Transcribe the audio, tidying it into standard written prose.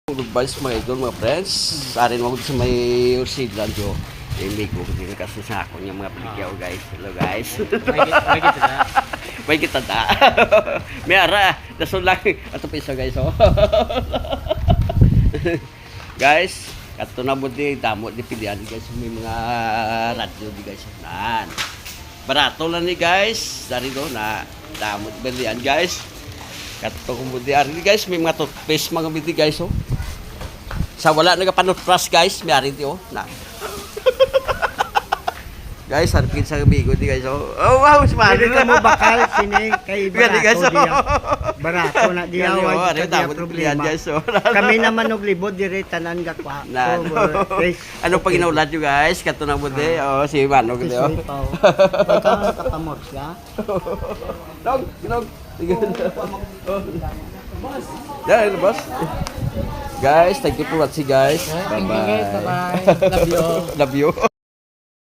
Advice mga idol, mga friends. Arin mo sa may Ursidlan jo. Hindi ko dito kasi sa ako niya mga peligyaw guys. Hello guys. May kita na. May kita da. May ara. Daso lang. Ato pa isa guys oh. Guys, kato na mo di damo di pilihan guys may mga radyo di guys. Nan. Barato lang ni guys. Dari do na damo pilihan guys. Kato ko mo di ari guys may mga toothpaste mga biti guys oh. Sa wala nagapanutras guys, may ari di oh. Na. Guys, harapin sa bigo di guys oh. Oh wow, smart. Hindi ka mo bakal sini kay Gani guys barato oh. diya. Barato na diya Gani, oh, wag ari ka damo diya di pilihan problema. guys oh. Kami naman og libod dire tanan gakwa. Na. Ano pa ginaulat nyo guys? Kato na mo di. Oh, si Manog di oh. Baka nakapamors ka? Nog. Dahil boss. Guys, thank you for watching guys. Bye-bye. Bye-bye. Love you. Love you.